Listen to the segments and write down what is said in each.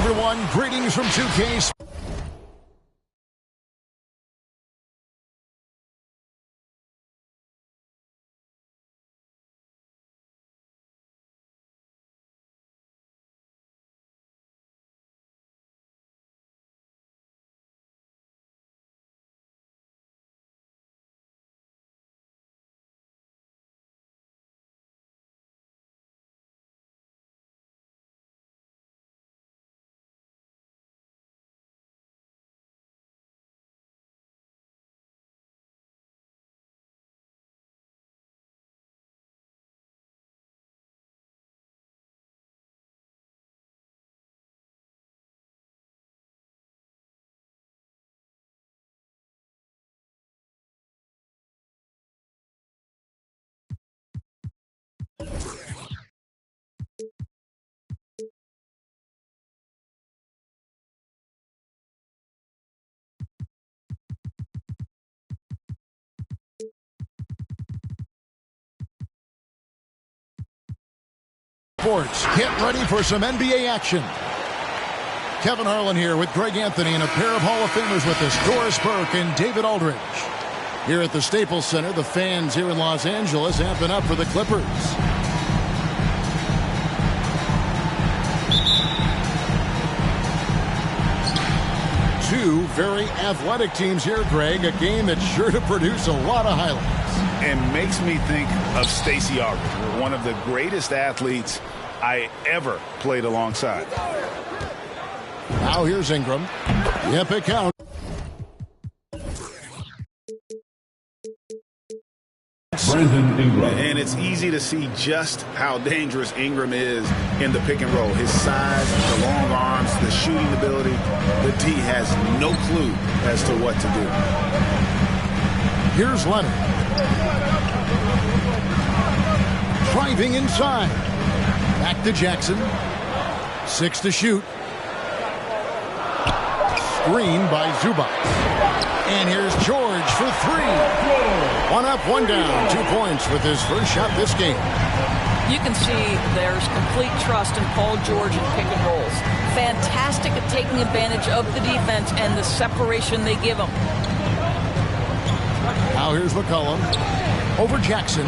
Everyone, greetings from 2K. Sports, get ready for some NBA action. Kevin Harlan here with Greg Anthony and a pair of Hall of Famers with us, Doris Burke and David Aldridge. Here at the Staples Center, the fans here in Los Angeles amping up for the Clippers. Two very athletic teams here, Greg. A game that's sure to produce a lot of highlights. And makes me think of Stacey Augmon, one of the greatest athletes I ever played alongside. Now here's Ingram. Yep, it counts. Brandon Ingram. And it's easy to see just how dangerous Ingram is in the pick and roll. His size, the long arms, the shooting ability. The D has no clue as to what to do. Here's Leonard. Driving inside. Back to Jackson. 6 to shoot. Screen by Zubac. And here's George for 3. 1 up, 1 down. 2 points with his first shot this game. You can see there's complete trust in Paul George in pick and rolls. Fantastic at taking advantage of the defense and the separation they give him. Now here's McCollum. Over Jackson.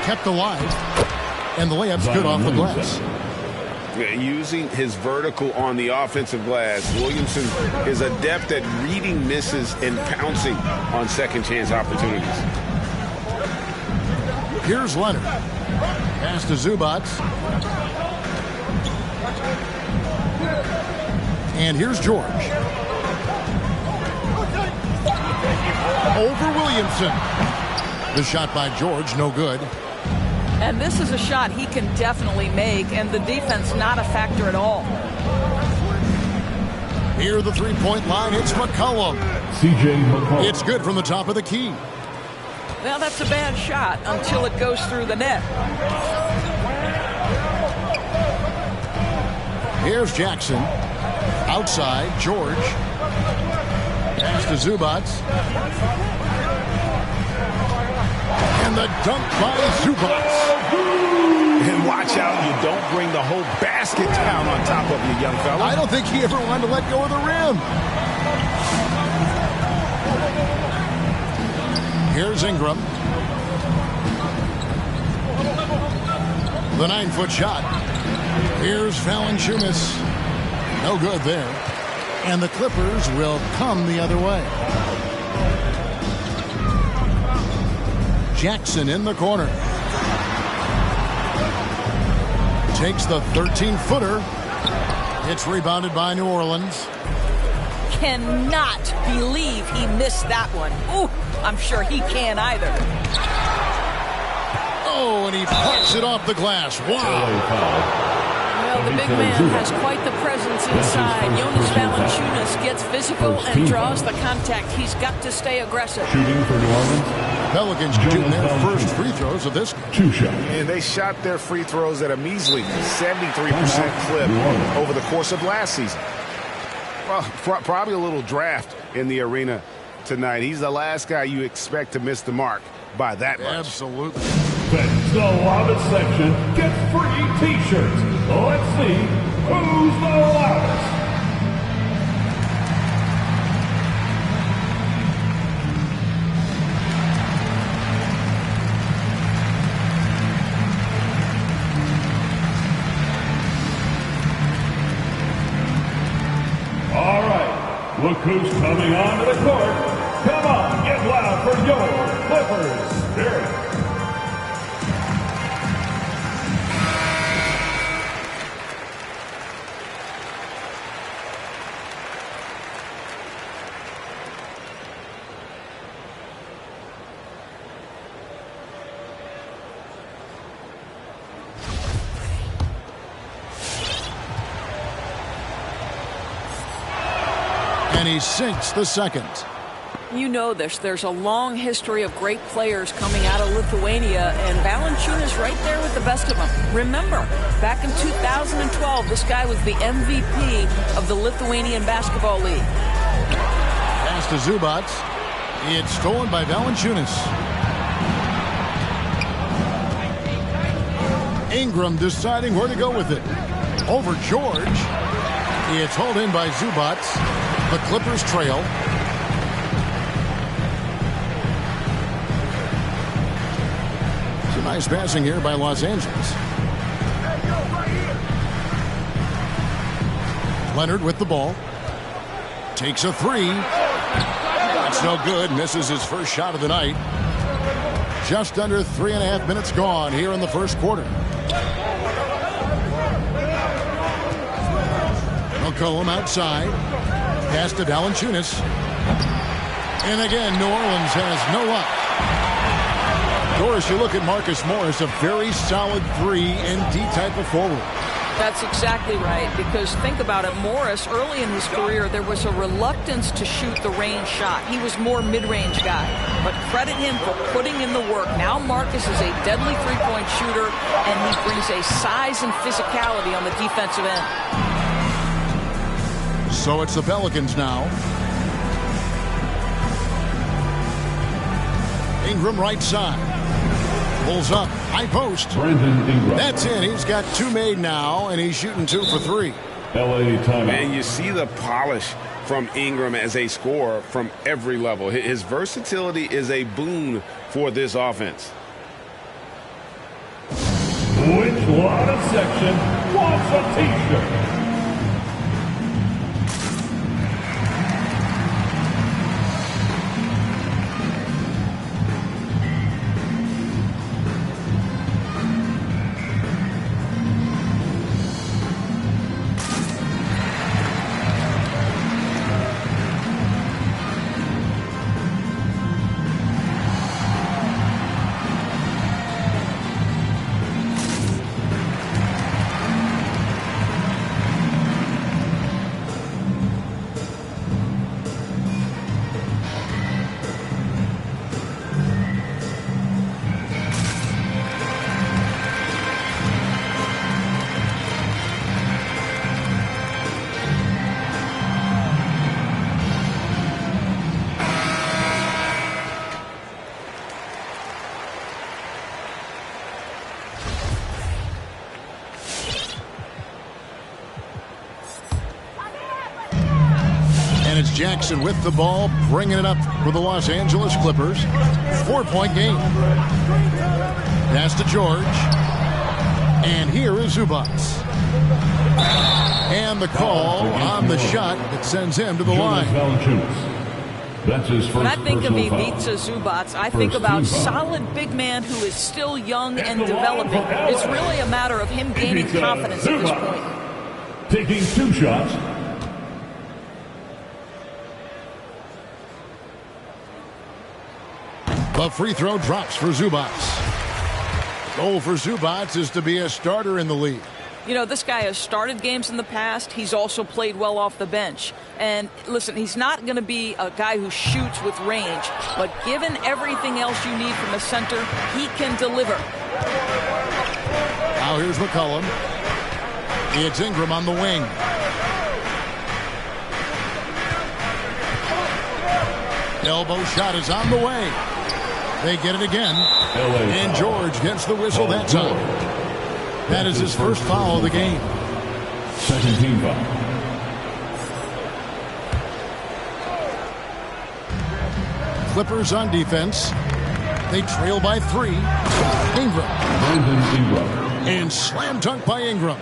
Kept alive. And the layup's good off the glass. Using his vertical on the offensive glass, Williamson is adept at reading misses and pouncing on second chance opportunities. Here's Leonard. Pass to Zubac. And here's George. Over Williamson. The shot by George, no good. And this is a shot he can definitely make, and the defense not a factor at all. Near the three-point line, it's McCollum. C.J. McCollum. It's good from the top of the key. Well, that's a bad shot until it goes through the net. Here's Jackson. Outside, George. Pass to Zubac. And the dunk by Zubac. And watch out, you don't bring the whole basket down on top of you, young fella. I don't think he ever wanted to let go of the rim. Here's Ingram. The 9-foot shot. Here's Valanciunas. No good there. And the Clippers will come the other way. Jackson in the corner. Takes the 13-footer. It's rebounded by New Orleans. Cannot believe he missed that one. Ooh, I'm sure he can't either. Oh, and he plucks it off the glass. Wow. Well, the big man has quite the presence inside. Jonas Valanciunas gets physical and draws the contact. He's got to stay aggressive. Shooting for New Orleans. Pelicans shooting their first free throws of this game. 2 shots. And they shot their free throws at a measly 73% clip over the course of last season. Well, probably a little draft in the arena tonight. He's the last guy you expect to miss the mark by that much. Absolutely. The Lava section. Get free T-shirts. Let's see who's the loudest. All right, look who's coming onto the court. Come on, get loud for your Clippers Spirit. And he sinks the second. You know this. There's a long history of great players coming out of Lithuania, and Valanciunas right there with the best of them. Remember, back in 2012, this guy was the MVP of the Lithuanian Basketball League. Pass to Zubac. It's stolen by Valanciunas. Ingram deciding where to go with it. Over George. It's hauled in by Zubac. The Clippers trail. Some nice passing here by Los Angeles. Leonard with the ball. Takes a three. That's no good. Misses his first shot of the night. Just under 3.5 minutes gone here in the first quarter. McCollum outside. Pass to Valanciunas. And again, New Orleans has no luck. Doris, you look at Marcus Morris, a very solid 3-and-D type of forward. That's exactly right, because think about it, Morris, early in his career, there was a reluctance to shoot the range shot. He was more mid-range guy, but credit him for putting in the work. Now Marcus is a deadly three-point shooter, and he brings a size and physicality on the defensive end. So it's the Pelicans now. Ingram right side. Pulls up. High post. Brandon Ingram. That's it. He's got two made now, and he's shooting 2 for 3. LA timeout. And you see the polish from Ingram as a scorer from every level. His versatility is a boon for this offense. Which lot of section wants a t-shirt? It's Jackson with the ball, bringing it up for the Los Angeles Clippers. 4-point game. Pass to George. And here is Zubac. And the call on the shot that sends him to the line. That's his first. When I think of personal foul. Ivica Zubac, I think about solid big man who is still young and developing. It's really a matter of him gaining confidence at this point. Taking 2 shots. The free throw drops for Zubac. Goal for Zubac is to be a starter in the league. You know, this guy has started games in the past. He's also played well off the bench. And listen, he's not going to be a guy who shoots with range, but given everything else you need from a center, he can deliver. Now here's McCollum. It's Ingram on the wing. Elbow shot is on the way. They get it again. And George gets the whistle that time. That is his first foul of the game. Second team foul. Clippers on defense. They trail by 3. Ingram. And slam dunk by Ingram.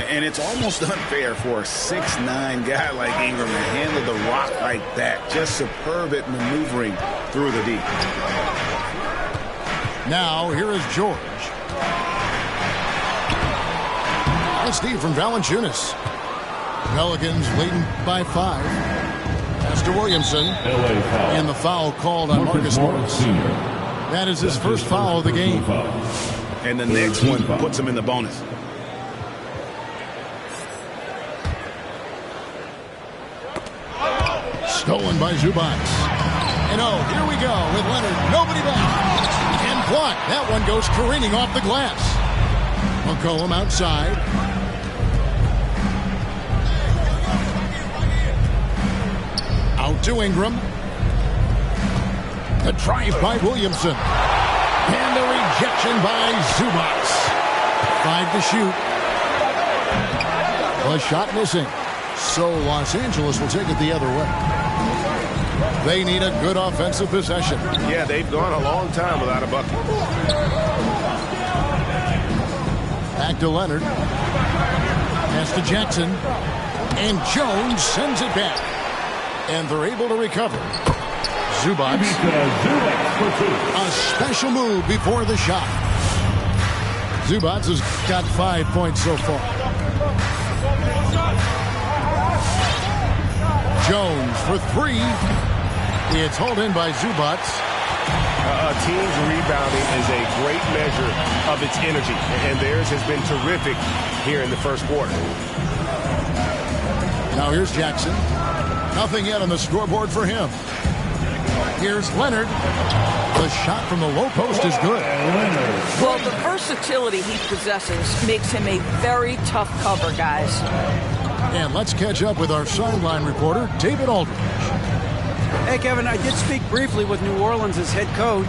And it's almost unfair for a 6'9" guy like Ingram to handle the rock like that. Just superb at maneuvering through the deep. Now, here is George. Nice D from Valanciunas. Pelicans leading by 5. Pass to Williamson. And the foul called on Marcus Morris. That is his first foul of the game. And the next one puts him in the bonus. Stolen by Zubac. And oh, here we go with Leonard. Nobody back. And blocked. That one goes careening off the glass. McCollum outside. Out to Ingram. The drive by Williamson. And the rejection by Zubac. 5 to shoot. A shot missing. So Los Angeles will take it the other way. They need a good offensive possession. Yeah, they've gone a long time without a bucket. Back to Leonard. Pass to Jackson. And Jones sends it back. And they're able to recover. Zubac. A special move before the shot. Zubac has got 5 points so far. Jones for 3. It's hauled in by Zubac. A team's rebounding is a great measure of its energy, and theirs has been terrific here in the first quarter. Now here's Jackson. Nothing yet on the scoreboard for him. Here's Leonard. The shot from the low post is good. Well, the versatility he possesses makes him a very tough cover, guys. And let's catch up with our sideline reporter, David Aldridge. Hey, Kevin, I did speak briefly with New Orleans' head coach.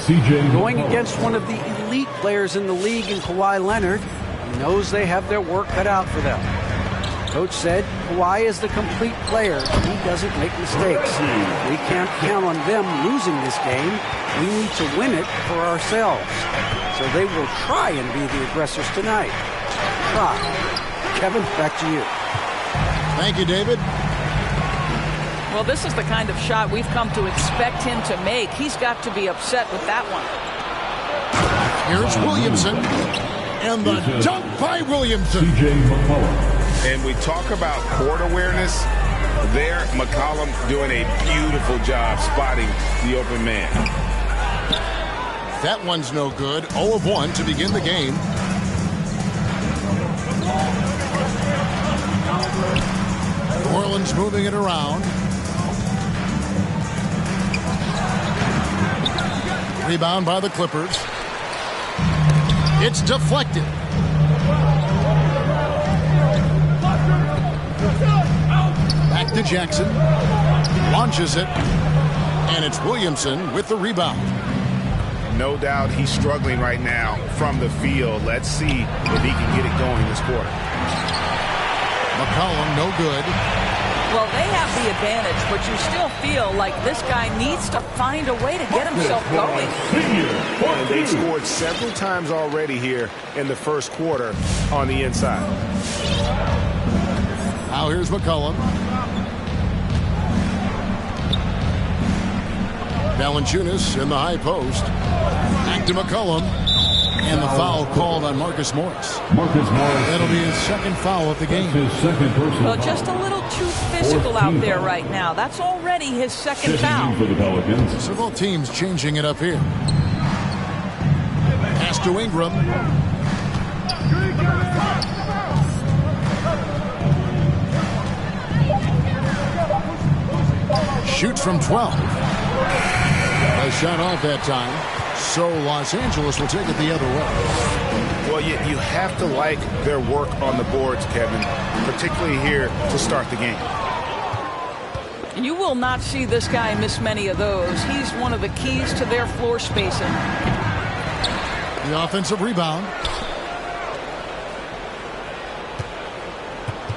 CJ Going against one of the elite players in the league in Kawhi Leonard, he knows they have their work cut out for them. Coach said Kawhi is the complete player. He doesn't make mistakes. We can't count on them losing this game. We need to win it for ourselves. So they will try and be the aggressors tonight. Try. Kevin, back to you. Thank you, David. Well, this is the kind of shot we've come to expect him to make. He's got to be upset with that one. Here's Williamson. And the dunk by Williamson. CJ McCollum. And we talk about court awareness. There, McCollum doing a beautiful job spotting the open man. That one's no good. 0 of 1 to begin the game. New Orleans moving it around. Rebound by the Clippers. It's deflected. Back to Jackson. Launches it. And it's Williamson with the rebound. No doubt he's struggling right now from the field. Let's see if he can get it going this quarter. McCollum, no good. Well, they have the advantage, but you still feel like this guy needs to find a way to get himself going. And they've scored several times already here in the first quarter on the inside. Now here's McCollum. Valanciunas in the high post. Back to McCollum. And the foul called on Marcus Morris. That'll be his second foul of the game. His second personal Well, just a little too physical out there right now. That's already his second foul. for the Pelicans. So both teams changing it up here. Pass to Ingram. Shoots from 12. A shot off that time. So Los Angeles will take it the other way. Well, you have to like their work on the boards, Kevin, particularly here to start the game. And you will not see this guy miss many of those. He's one of the keys to their floor spacing. The offensive rebound.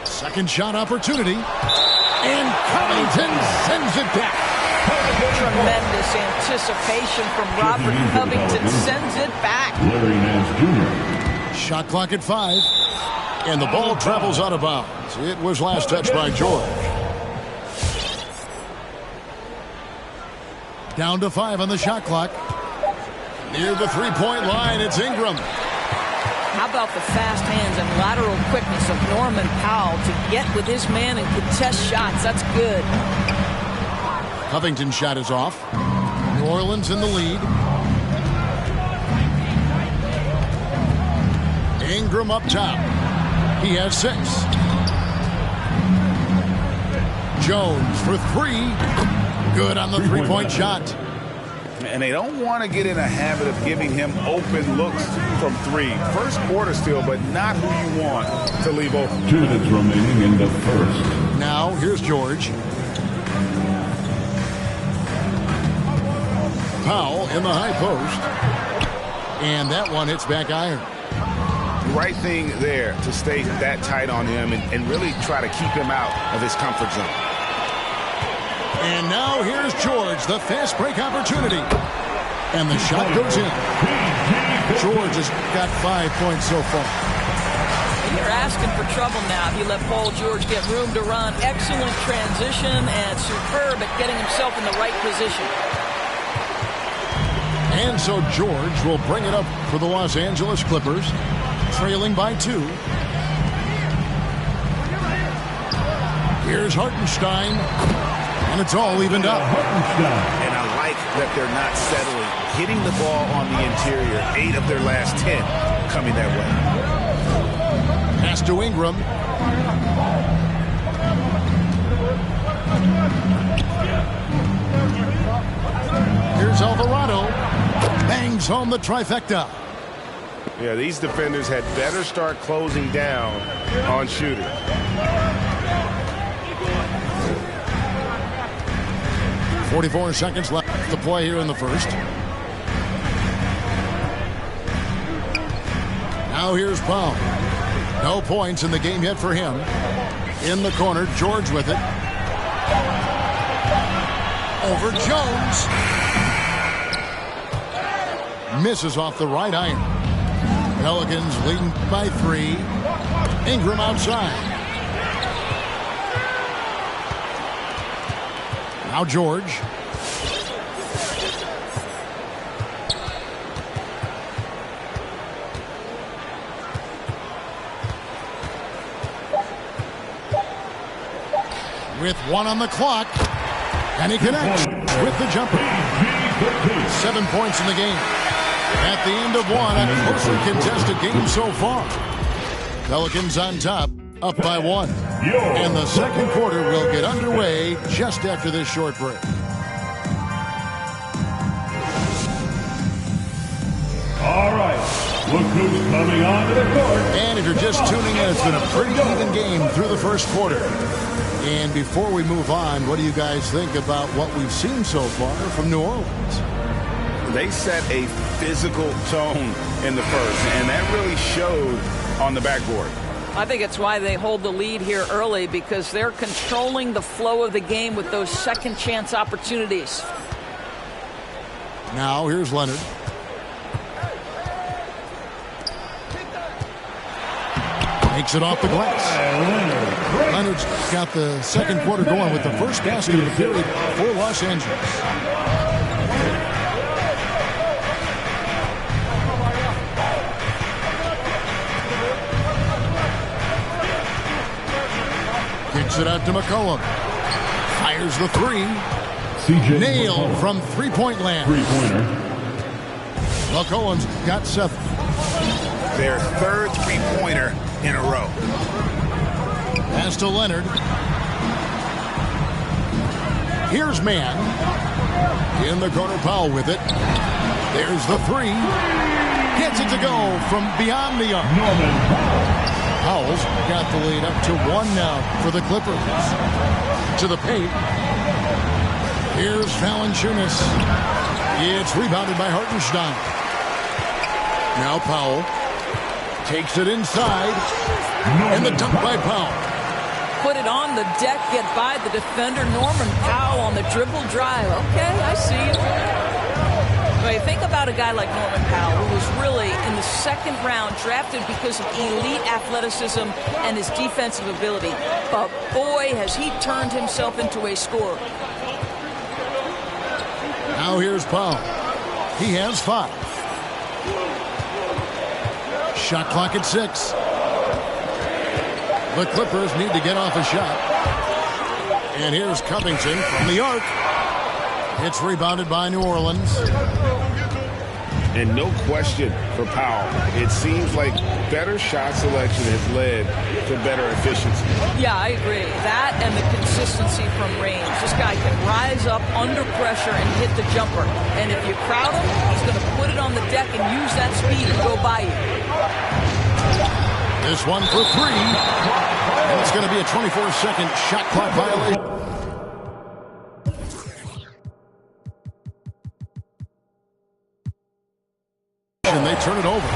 Second shot opportunity. And Covington sends it back. Tremendous anticipation from Robert Covington. Sends it back. Larry Nance Jr. Shot clock at 5. And the ball travels out of bounds. It was last touched by George. Down to 5 on the shot clock. Near the three-point line, it's Ingram. How about the fast hands and lateral quickness of Norman Powell to get with his man and contest shots? That's good. Covington's shot is off. New Orleans in the lead. Ingram up top. He has 6. Jones for 3. Good on the three-point shot. And they don't want to get in a habit of giving him open looks from 3. First quarter still, but not who you want to leave open. 2 minutes remaining in the first. Now, here's George. Powell in the high post. And that one hits back iron. Right thing there to stay that tight on him and really try to keep him out of his comfort zone. And now here's George, the fast break opportunity. And the shot goes in. George has got 5 points so far. You're asking for trouble now if you let Paul George get room to run. Excellent transition and superb at getting himself in the right position. And so George will bring it up for the Los Angeles Clippers, trailing by 2. Here's Hartenstein. And it's all evened up. And I like that they're not settling. Hitting the ball on the interior, 8 of their last 10 coming that way. Pass to Ingram. Here's Alvarado. Bangs home the trifecta. Yeah, these defenders had better start closing down on shooters. 44 seconds left to play here in the first. Now here's Powell. No points in the game yet for him. In the corner, George with it. Over Jones. Misses off the right iron. Pelicans leading by 3. Ingram outside. Now George. With 1 on the clock. And he connects with the jumper. 7 points in the game. At the end of 1, a closely contested game so far. Pelicans on top, up by 1. And the second quarter will get underway just after this short break. All right, look who's coming onto the court. And if you're just tuning in, it's been a pretty even game through the first quarter. And before we move on, what do you guys think about what we've seen so far from New Orleans? They set a physical tone in the first, and that really showed on the backboard. I think it's why they hold the lead here early, because they're controlling the flow of the game with those second chance opportunities. Now here's Leonard. Makes it off the glass. Leonard's got the second quarter going with the first basket of the period for Los Angeles. Kicks it out to McCollum. Fires the 3. Nailed from three-point land. Three-pointer. McCollum's got 7. Their third three-pointer in a row. Pass to Leonard. Here's man. In the corner, Powell with it. There's the 3. Gets it to go from beyond the arc. Powell's got the lead up to 1 now for the Clippers. To the paint. Here's Valanciunas. It's rebounded by Hartenstein. Now Powell takes it inside. And the dunk by Powell. put it on the deck, get by the defender. Norman Powell on the dribble drive. Okay, I see you. But think about a guy like Norman Powell, who was really in the second round drafted because of elite athleticism and his defensive ability. But boy, has he turned himself into a scorer. Now here's Powell. He has 5. Shot clock at 6. The Clippers need to get off a shot. And here's Covington from the arc. It's rebounded by New Orleans. And no question for Powell. It seems like better shot selection has led to better efficiency. Yeah, I agree. That and the consistency from range. This guy can rise up under pressure and hit the jumper. And if you crowd him, he's going to put it on the deck and use that speed to go by you. This one for 3. And it's going to be a 24-second shot clock violation. And they turn it over.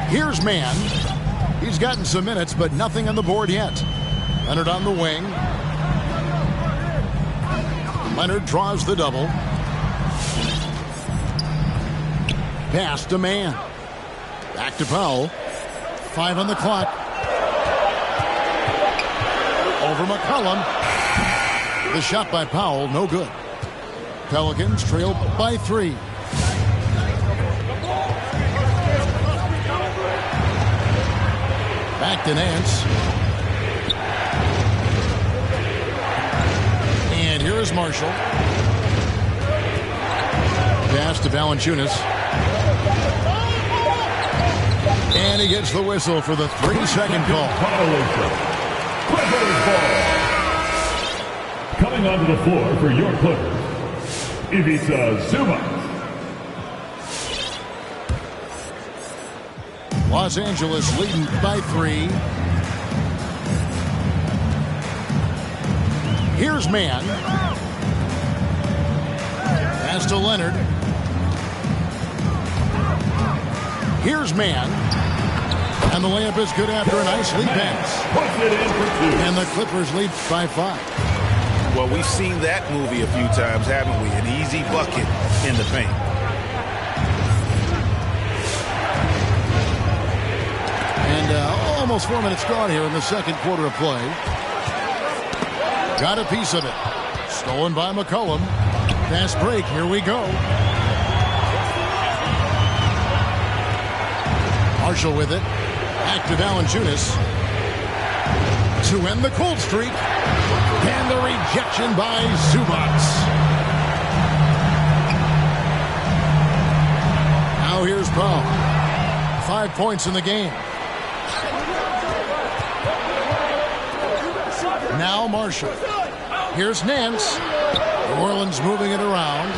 Here's Mann. He's gotten some minutes, but nothing on the board yet. Leonard on the wing. Leonard draws the double. Pass to Mann. Back to Powell. 5 on the clock. Over McCollum. The shot by Powell, no good. Pelicans trail by 3. Back to Nance. And here is Marshall. Pass to Valanciunas. And he gets the whistle for the 3-second call. Clippers ball. Coming onto the floor for your Clippers, Ivica Zubac. Los Angeles leading by 3. Here's Mann. Pass to Leonard. Here's Mann. And the layup is good after a nice lead pass. Puts it in for 2. And the Clippers lead by 5. Well, we've seen that movie a few times, haven't we? An easy bucket in the paint. And almost 4 minutes gone here in the second quarter of play. Got a piece of it. Stolen by McCollum. Fast break. Here we go. Marshall with it. Back to Valanciunas. To end the cold streak. And the rejection by Zubac. Now here's Powell. 5 points in the game. Now Marshall. Here's Nance. New Orleans moving it around.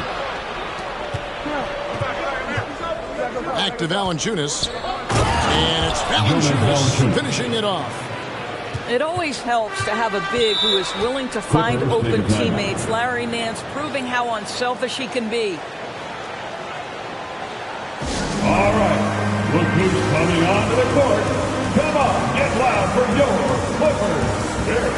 Back to Valanciunas. And it's Valanciunas finishing it off. It always helps to have a big who is willing to find open teammates. Larry Nance proving how unselfish he can be. All right, look who's coming onto the court. Come on, get loud for your Clippers. Here.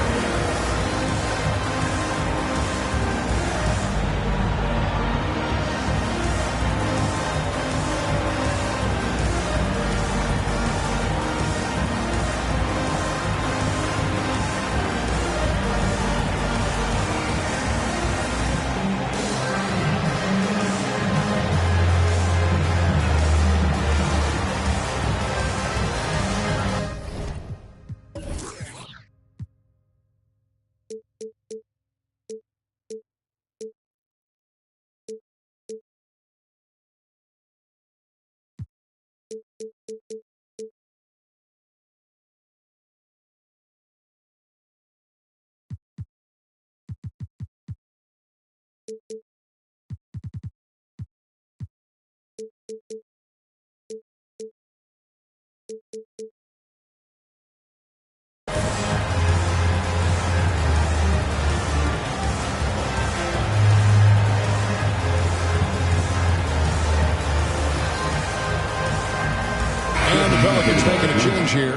Perkins making a change here.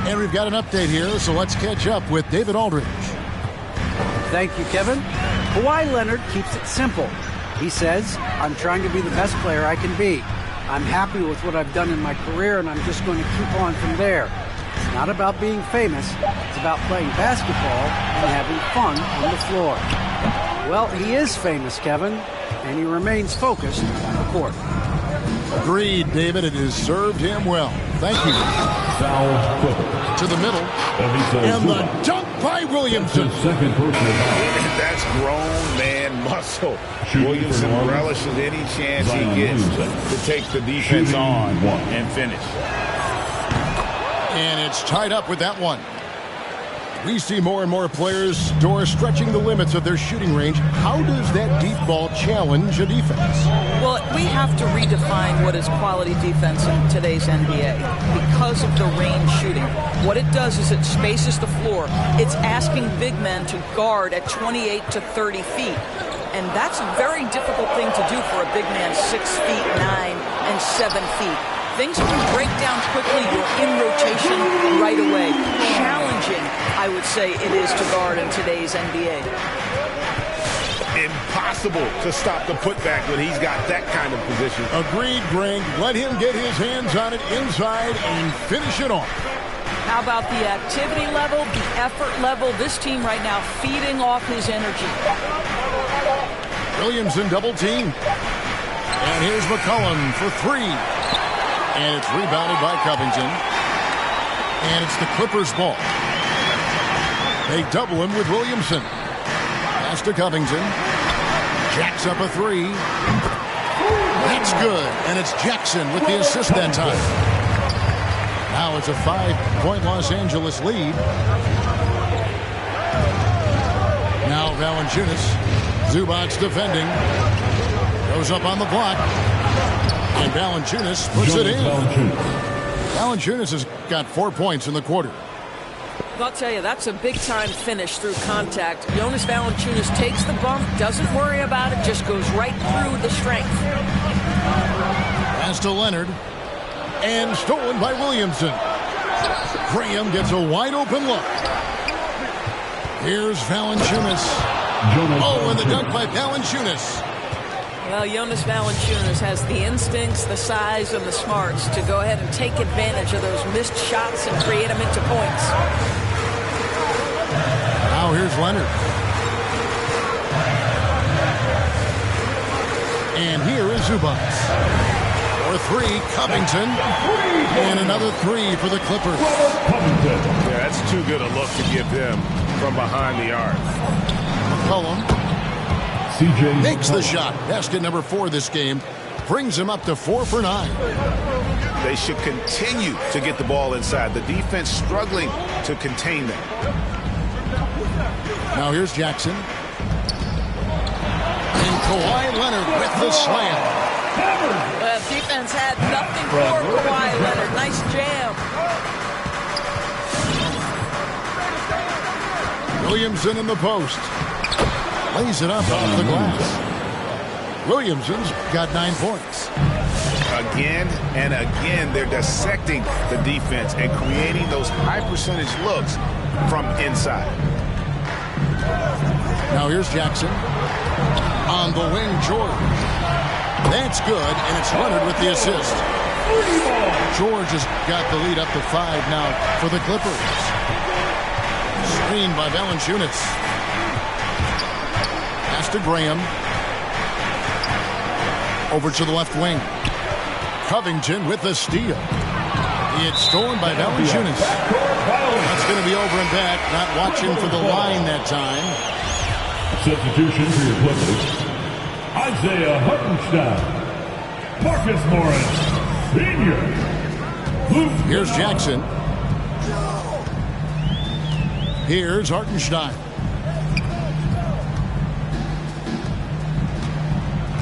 And we've got an update here, so let's catch up with David Aldridge. Thank you, Kevin. Kawhi Leonard keeps it simple. He says, I'm trying to be the best player I can be. I'm happy with what I've done in my career, and I'm just going to keep on from there. It's not about being famous. It's about playing basketball and having fun on the floor. Well, he is famous, Kevin, and he remains focused on the court. Agreed, David. It has served him well. Thank you. Foul Clippers. To the middle. And the dunk by Williamson. Second personal foul. That's grown man muscle. Williamson relishes any chance he gets to take the defense on and finish. And it's tied up with that one. We see more and more players stretching the limits of their shooting range. How does that deep ball challenge a defense? Well, we have to redefine what is quality defense in today's NBA because of the range shooting. What it does is it spaces the floor. It's asking big men to guard at 28 to 30 feet. And that's a very difficult thing to do for a big man 6 feet 9 and 7 feet. Things can break down quickly. You're in rotation right away. Challenging, I would say, it is to guard in today's NBA. Impossible to stop the putback when he's got that kind of position. Agreed, Greg. Let him get his hands on it inside and finish it off. How about the activity level, the effort level? This team right now feeding off his energy. Williamson double team. And here's McCollum for three. And it's rebounded by Covington. And it's the Clippers' ball. They double him with Williamson. Pass to Covington. Jacks up a three. That's good. And it's Jackson with the assist that time. Now it's a 5-point Los Angeles lead. Now Valanciunas. Zubac's defending. Goes up on the block. And Valanciunas puts it in. Valanciunas has got 4 points in the quarter. I'll tell you, that's a big-time finish through contact. Jonas Valanciunas takes the bump, doesn't worry about it, just goes right through the strength. Pass to Leonard. And stolen by Williamson. Graham gets a wide-open look. Here's Valanciunas. Oh, and the dunk by Valanciunas. Well, Jonas Valanciunas has the instincts, the size, and the smarts to go ahead and take advantage of those missed shots and create them into points. Now here's Leonard. And here is Zubac. For three, Covington. And another three for the Clippers. Yeah, that's too good a look to give them from behind the arc. McCollum makes the shot. Basket number 4 this game. Brings him up to 4 for 9. They should continue to get the ball inside. The defense struggling to contain them. Now here's Jackson. And Kawhi Leonard with the slam. Well, defense had nothing for Kawhi Leonard. Nice jam. Williamson in the post. Lays it up off the glass. Williamson's got 9 points. Again and again, they're dissecting the defense and creating those high-percentage looks from inside. Now here's Jackson. On the wing, George. That's good, and it's Leonard with the assist. George has got the lead up to 5 now for the Clippers. Screened by Valanciunas. Pass to Graham. Over to the left wing. Covington with the steal. It's stolen by Valanciunas. That's going to be over and back. Not watching for the line that time. Substitution for your Clippers. Isaiah Hartenstein. Marcus Morris. Senior. Here's Jackson. Here's Hartenstein.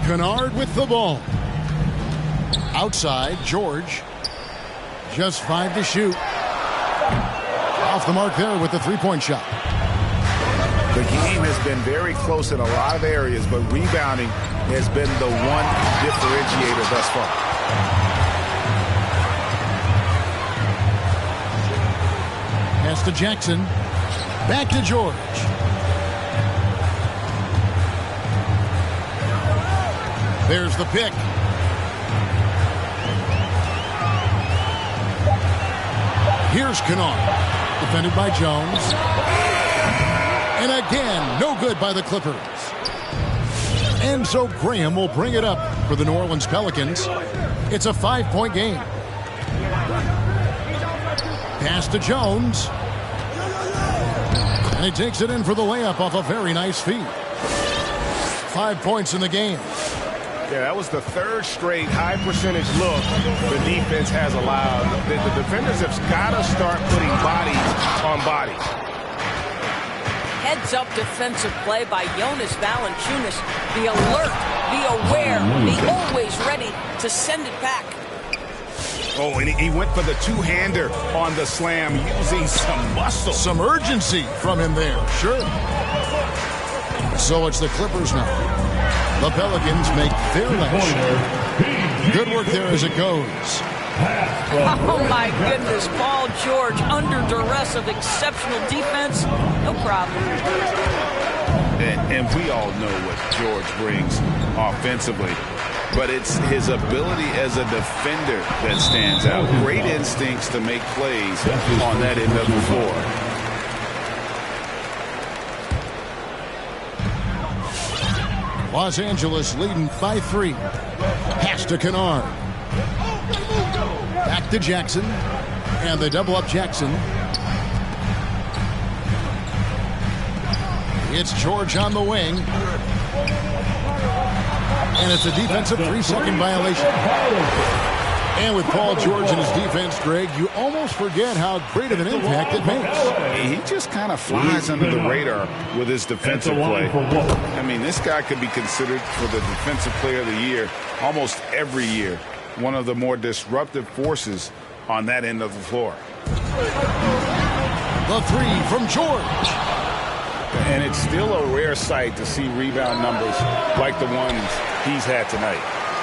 Kennard with the ball. Outside, George. Just 5 to shoot. Off the mark there with the 3-point shot. The game has been very close in a lot of areas, but rebounding has been the one differentiator thus far. Pass to Jackson. Back to George. There's the pick. Here's Kennard. Defended by Jones. And again, no good by the Clippers. And so Graham will bring it up for the New Orleans Pelicans. It's a 5-point game. Pass to Jones. And he takes it in for the layup off a very nice feed. 5 points in the game. Yeah, that was the third straight high percentage look the defense has allowed. The defenders have got to start putting bodies on bodies. Heads up defensive play by Jonas Valanciunas. Be alert, be aware, be always ready to send it back. Oh, and he went for the two-hander on the slam using some muscle. Some urgency from him there, sure. So it's the Clippers now. The Pelicans make their last shot. Good work there as it goes. Oh, my goodness. Paul George under duress of exceptional defense. No problem. And we all know what George brings offensively. But it's his ability as a defender that stands out. Great instincts to make plays on that end of the floor. Los Angeles leading by 3. Pass to Kennard. Back to Jackson. And they double up Jackson. It's George on the wing. And it's a defensive 3-second violation. And with Paul George and his defense, Greg, you almost forget how great of an impact it makes. He just kind of flies under the radar with his defensive play. I mean, this guy could be considered for the Defensive Player of the Year almost every year. One of the more disruptive forces on that end of the floor. The 3 from George. And it's still a rare sight to see rebound numbers like the ones he's had tonight.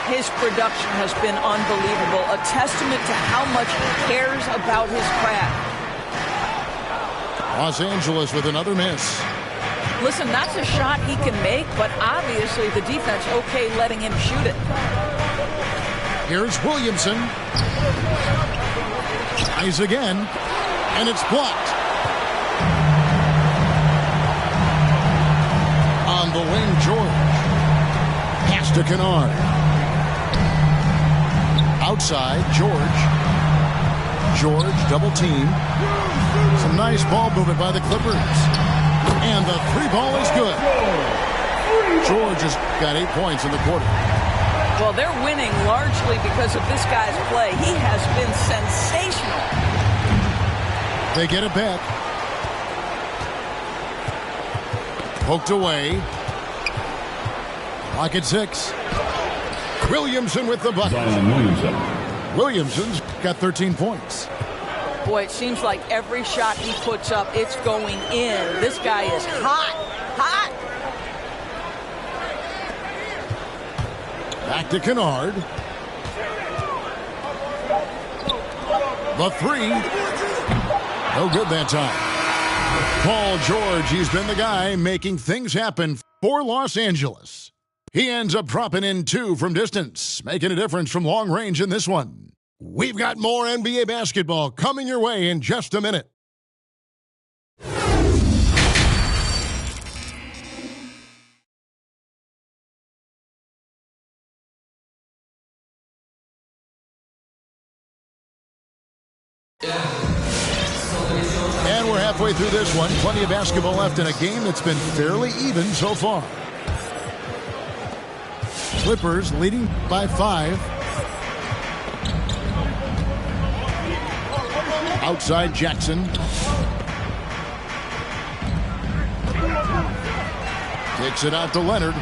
His production has been unbelievable, a testament to how much he cares about his craft. Los Angeles with another miss. Listen, that's a shot he can make, but obviously the defense okay letting him shoot it. Here's Williamson. Tries again, and it's blocked. On the wing, George. Pass to Kennard. Outside, George. George, double team. Some nice ball movement by the Clippers. And the 3 ball is good. George has got 8 points in the quarter. Well, they're winning largely because of this guy's play. He has been sensational. They get it back. Poked away. Clock at 6. Williamson with the bucket. Williamson's got 13 points. Boy, it seems like every shot he puts up, it's going in. This guy is hot, hot. Back to Kennard. The 3. No good that time. Paul George, he's been the guy making things happen for Los Angeles. He ends up dropping in 2 from distance, making a difference from long range in this one. We've got more NBA basketball coming your way in just a minute. And we're halfway through this one. Plenty of basketball left in a game that's been fairly even so far. Clippers leading by 5. Outside Jackson. Kicks it out to Leonard.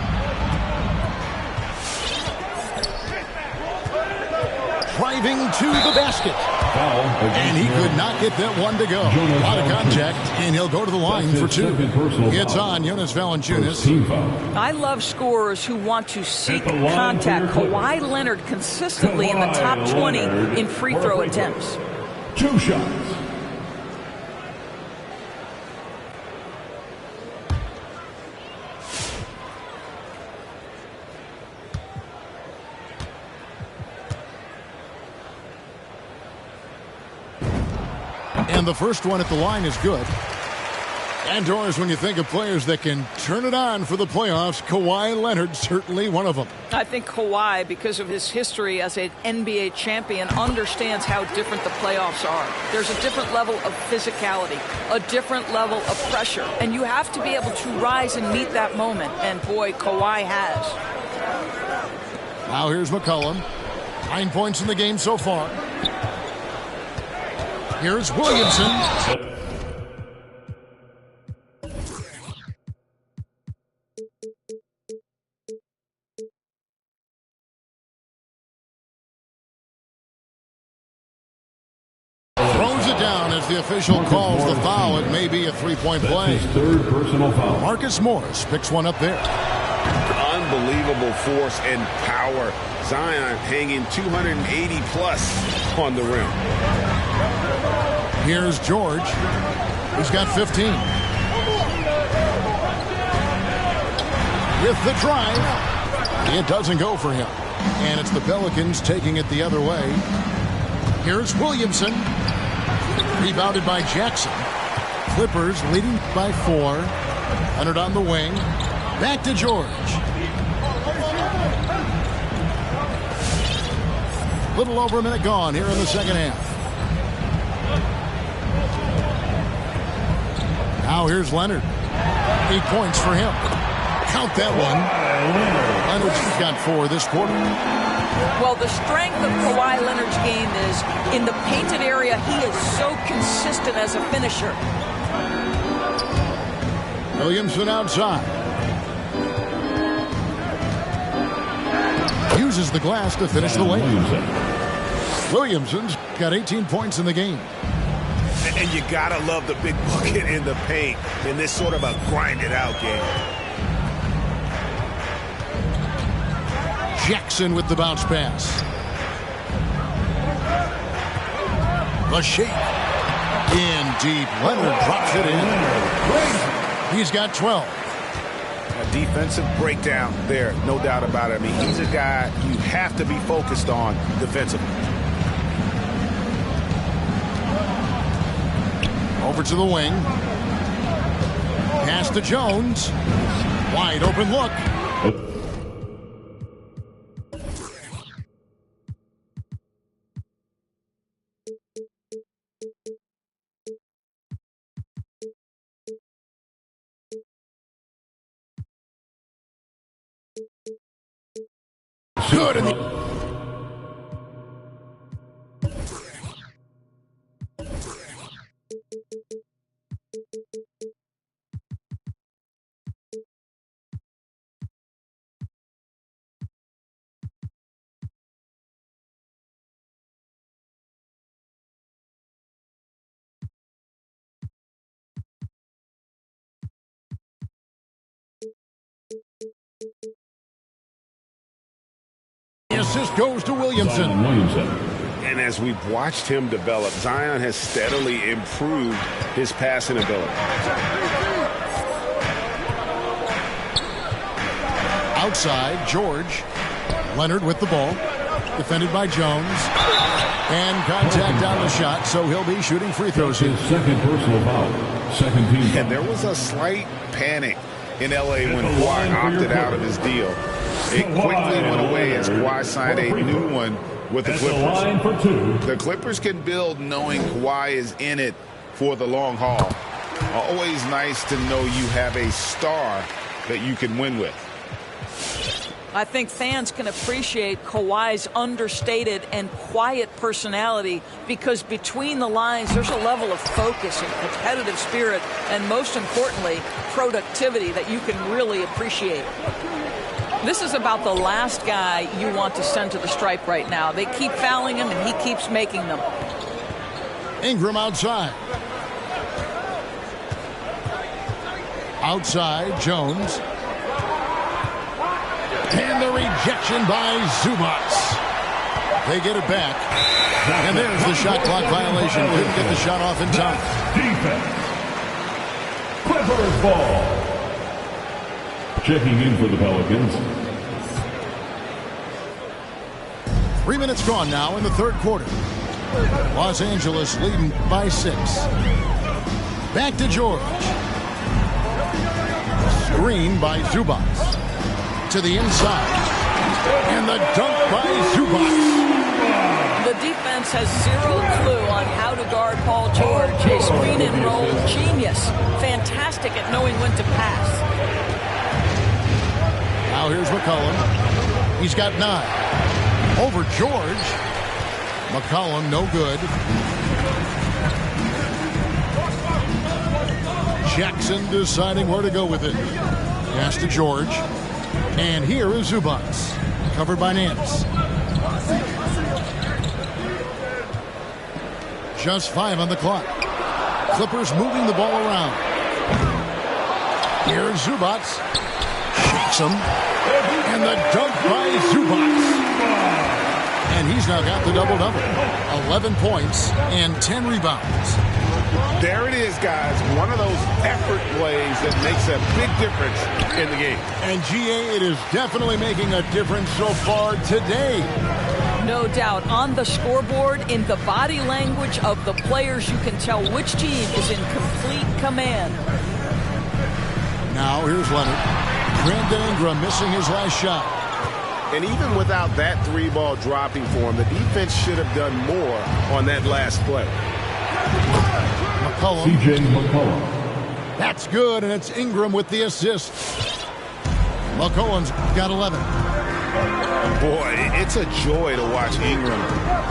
Driving to the basket. Foul And he could not get that one to go. A lot of contact, and he'll go to the line for two. It's on Jonas Valanciunas. Team foul. I love scorers who want to seek contact. Kawhi Leonard consistently in the top 20 in free throw attempts. 2 shots. And the first one at the line is good. And Doris, when you think of players that can turn it on for the playoffs, Kawhi Leonard certainly one of them. I think Kawhi, because of his history as an NBA champion, understands how different the playoffs are. There's a different level of physicality, a different level of pressure, and you have to be able to rise and meet that moment. And boy, Kawhi has. Now here's McCollum. 9 points in the game so far. Here's Williamson. Throws it down as the official calls the foul. It may be a three-point play. His 3rd personal foul. Marcus Morris picks one up there. Unbelievable force and power. Zion hanging 280 plus on the rim. Here's George. He's got 15. With the drive, it doesn't go for him. And it's the Pelicans taking it the other way. Here's Williamson. Rebounded by Jackson. Clippers leading by 4. Leonard on the wing. Back to George. Little over a minute gone here in the second half. Now here's Leonard. 8 points for him. Count that one. Leonard's got 4 this quarter. Well, the strength of Kawhi Leonard's game is in the painted area. He is so consistent as a finisher. Williamson outside. Uses the glass to finish the lane. Williamson's got 18 points in the game. And you gotta love the big bucket in the paint in this sort of a grind-it-out game. Jackson with the bounce pass. The shake. In deep. Leonard drops it in. He's got 12. A defensive breakdown there, no doubt about it. I mean, he's a guy you have to be focused on defensively. Over to the wing. Pass to Jones. Wide open look. Good. The assist goes to Williamson. And as we've watched him develop, Zion has steadily improved his passing ability. Outside, George. Leonard with the ball. Defended by Jones. And contact on the shot, so he'll be shooting free throws here. Second personal foul. Second team foul. And there was a slight panic in L.A. when Kawhi opted out of his deal. It quickly went away as Kawhi signed a new one with the Clippers. The Clippers can build knowing Kawhi is in it for the long haul. Always nice to know you have a star that you can win with. I think fans can appreciate Kawhi's understated and quiet personality because between the lines there's a level of focus and competitive spirit and most importantly productivity that you can really appreciate. This is about the last guy you want to send to the stripe right now. They keep fouling him and he keeps making them. Ingram outside. Outside, Jones. And the rejection by Zubats. They get it back. And there's the shot clock violation. Couldn't get the shot off in time. Defense. Clippers ball. Checking in for the Pelicans. 3 minutes gone now in the third quarter. Los Angeles leading by 6. Back to George. Screen by Zubats. To the inside. And the dunk by Zubats. The defense has zero clue on how to guard Paul George. A screen and roll genius. Fantastic at knowing when to pass. Now here's McCollum. He's got 9. Over George. McCollum, no good. Jackson deciding where to go with it. Pass to George. And here is Zubats. Covered by Nance. Just 5 on the clock. Clippers moving the ball around. Here's Zubats. Shakes him. And the dunk by Zubats. And he's now got the double-double. 11 points and 10 rebounds. There it is, guys. One of those effort plays that makes a big difference in the game. And, GA, it is definitely making a difference so far today. No doubt. On the scoreboard, in the body language of the players, you can tell which team is in complete command. Now here's Leonard. Brandon Ingram missing his last shot. And even without that 3-ball dropping for him, the defense should have done more on that last play. McCollum. C.J. McCollum. That's good, and it's Ingram with the assist. McCollum's got 11. Boy, it's a joy to watch Ingram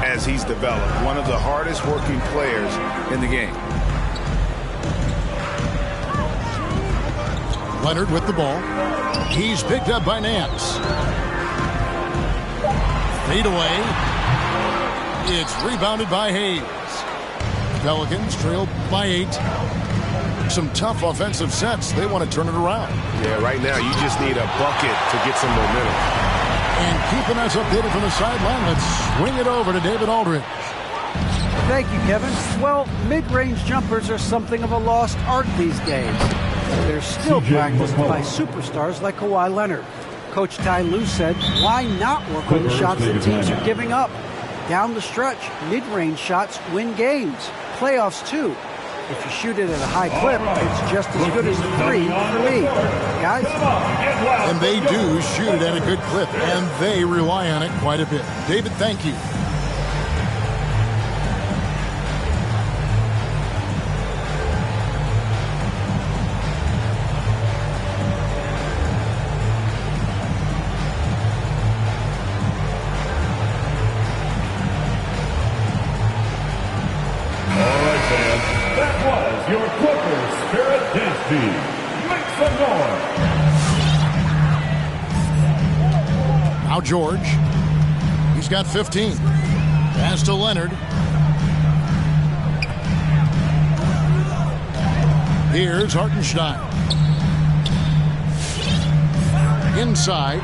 as he's developed. One of the hardest working players in the game. Leonard with the ball. He's picked up by Nance. Fade away. It's rebounded by Hayes. Pelicans trail by 8. Some tough offensive sets. They want to turn it around. Yeah, right now you just need a bucket to get some momentum. And keeping us updated from the sideline, let's swing it over to David Aldridge. Thank you, Kevin. Well, mid-range jumpers are something of a lost art these days. They're still practiced by superstars like Kawhi Leonard. Coach Ty Lue said, why not work on the shots that teams are giving up? Down the stretch, mid-range shots win games. Playoffs, too. If you shoot it at a high clip, it's just as good as a 3 for me. Guys? And they do shoot it at a good clip, and they rely on it quite a bit. David, thank you. Your Clippers Spirit Dance Team. Make some noise. Now George. He's got 15. Pass to Leonard. Here's Hartenstein. Inside.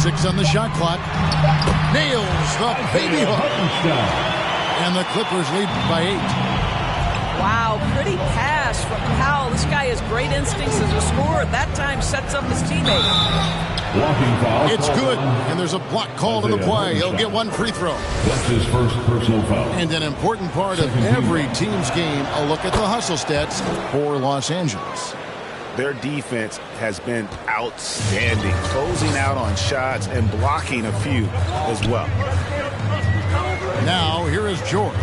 6 on the shot clock. Nails the baby hook. And the Clippers lead by 8. Wow, pretty pass from Powell. This guy has great instincts as a scorer. That time sets up his teammate. It's good, and there's a block call to the play. He'll get 1 free throw. That's his first personal foul. And an important part of every team's game, a look at the hustle stats for Los Angeles. Their defense has been outstanding, closing out on shots and blocking a few as well. Now, here is George.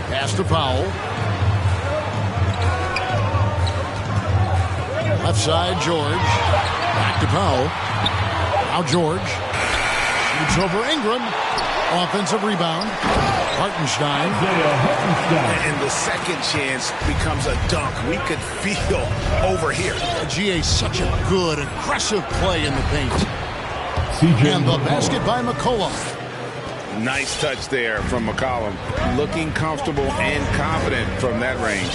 Pass to Powell. Left side, George. Back to Powell. Now George. Shoots over Ingram. Offensive rebound. Hartenstein. And the second chance becomes a dunk. We could feel over here. GA, such a good, aggressive play in the paint. And the basket by McCollum. Nice touch there from McCollum. Looking comfortable and confident from that range.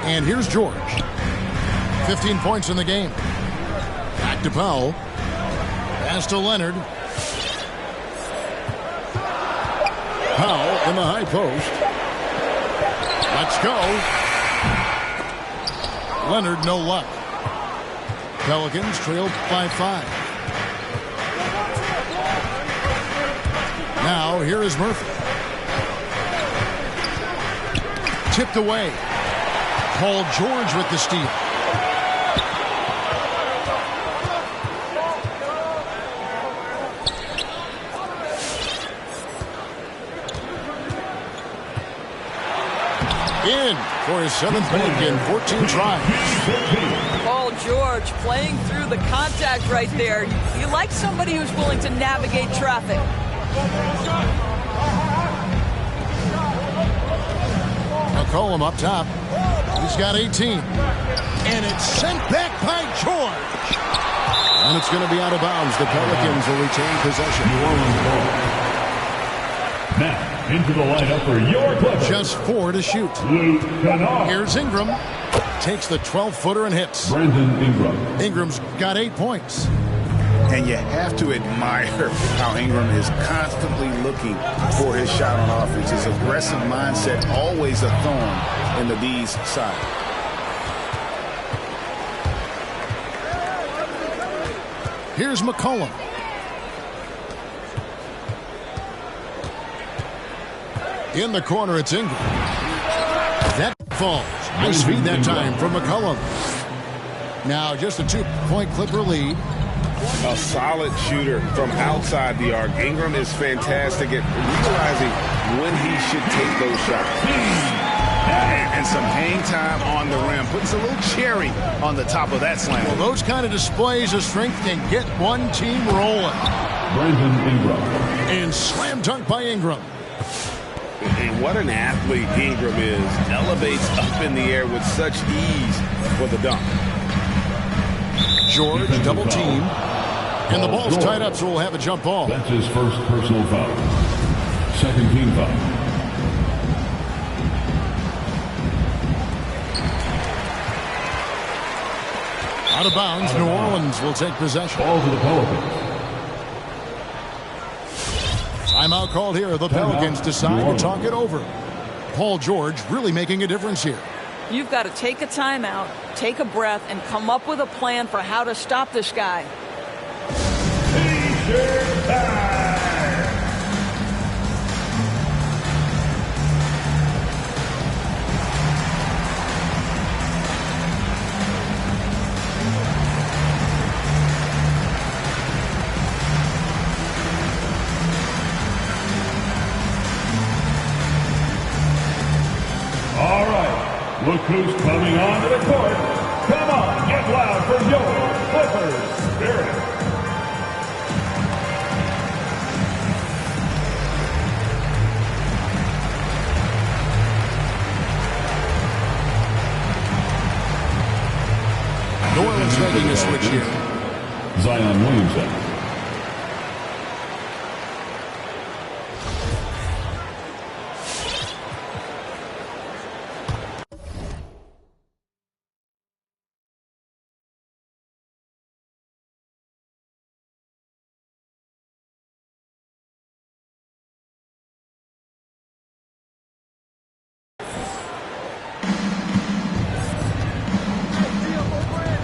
And here's George. 15 points in the game. Back to Powell. Pass to Leonard. Powell in the high post. Let's go. Leonard, no luck. Pelicans trailed by 5. Now, here is Murphy. Tipped away. Paul George with the steal. In for his 7th point in 14 tries. Paul George playing through the contact right there. You like somebody who's willing to navigate traffic. McCollum up top. He's got 18. And it's sent back by George. And it's going to be out of bounds. The Pelicans will retain possession. Now, into the lineup for your Clippers. Just 4 to shoot. Luke Kennard. Here's Ingram. Takes the 12-footer and hits. Brandon Ingram. Ingram's got 8 points. And you have to admire how Ingram is constantly looking for his shot on offense. His aggressive mindset always a thorn in the D's side. Here's McCollum. In the corner, it's Ingram. That falls. Nice feed that time from McCollum. Now just a 2-point Clipper lead. A solid shooter from outside the arc. Ingram is fantastic at realizing when he should take those shots. And some hang time on the rim. Puts a little cherry on the top of that slam. Well, those kind of displays of strength can get one team rolling. Brandon Ingram. And slam dunk by Ingram. And what an athlete Ingram is. Elevates up in the air with such ease for the dunk. George double team. And the ball's tied up, so we'll have a jump ball. That's his first personal foul. Second team foul. Out of bounds, New Orleans will take possession. Ball to the Pelicans. Timeout called here. The Pelicans decide to talk it over. Paul George really making a difference here. You've got to take a timeout, take a breath, and come up with a plan for how to stop this guy. T-shirt time. All right, look who's coming onto the court. Come on, get loud for your Clippers Spirit. New Orleans making a switch here. Zion Williamson.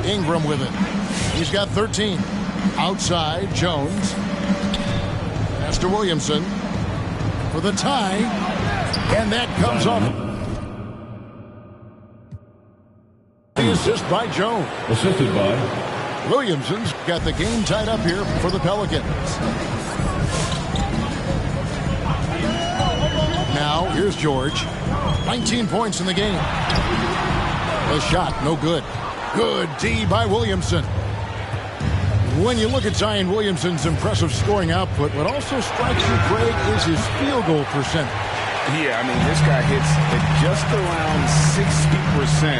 Ingram with it. He's got 13. Outside, Jones. Pass to Williamson for the tie. And that comes off. The assist by Jones. Assisted by Williamson's got the game tied up here for the Pelicans. Now, here's George. 19 points in the game. A shot, no good. Good D by Williamson. When you look at Zion Williamson's impressive scoring output, what also strikes you, Craig, is his field goal percentage. Yeah, I mean, this guy hits at just around 60%.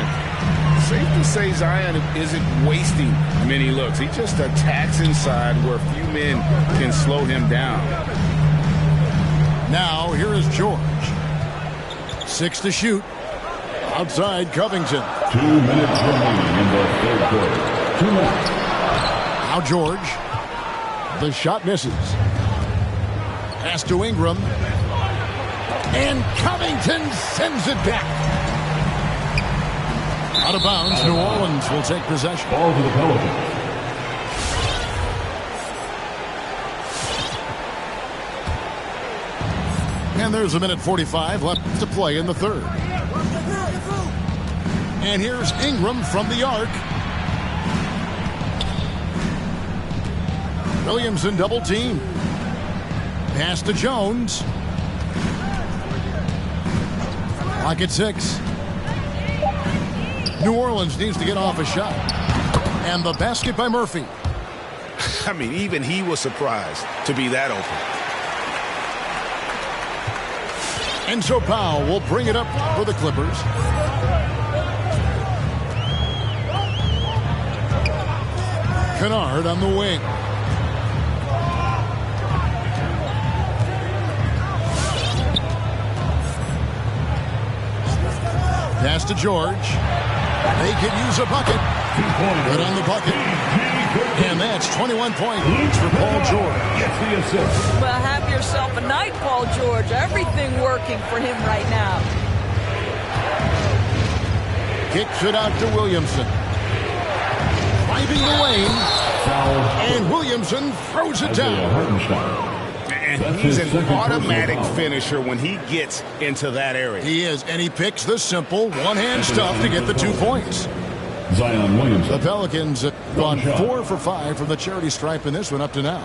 safe to say Zion isn't wasting many looks. He just attacks inside where few men can slow him down. Now, here is George. 6 to shoot. Outside Covington. 2 minutes remaining in the third quarter. 2 minutes. Now George. The shot misses. Pass to Ingram. And Covington sends it back. Out of bounds, New Orleans will take possession. Ball to the Pelicans. And there's 1:45 left to play in the third. And here's Ingram from the arc. Williamson double team. Pass to Jones. Clock at 6. New Orleans needs to get off a shot. And the basket by Murphy. I mean, even he was surprised to be that open. And so Powell will bring it up for the Clippers. Kennard on the wing. Pass to George. They could use a bucket. Good on the bucket. And that's 21 points for Paul George. Well, have yourself a night, Paul George. Everything working for him right now. Kicks it out to Williamson. Driving the lane. And Williamson throws it down. And he's an automatic finisher when he gets into that area. He is, and he picks the simple one-hand stuff to get the 2 points. Zion Williamson. The Pelicans have gone 4 for 5 from the charity stripe in this one up to now.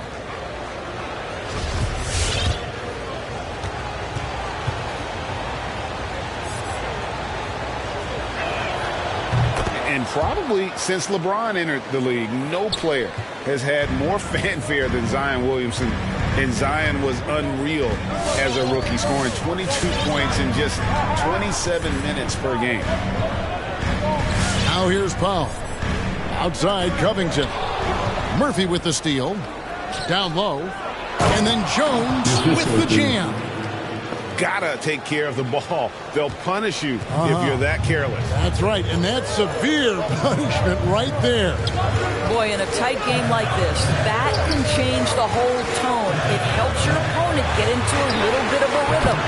And probably since LeBron entered the league, no player has had more fanfare than Zion Williamson. And Zion was unreal as a rookie, scoring 22 points in just 27 minutes per game. Now here's Powell. Outside Covington. Murphy with the steal. Down low. And then Jones with the jam. Gotta take care of the ball. They'll punish you if you're that careless. That's right, and that's severe punishment right there. Boy, in a tight game like this, that can change the whole tone. It helps your opponent get into a little bit of a rhythm.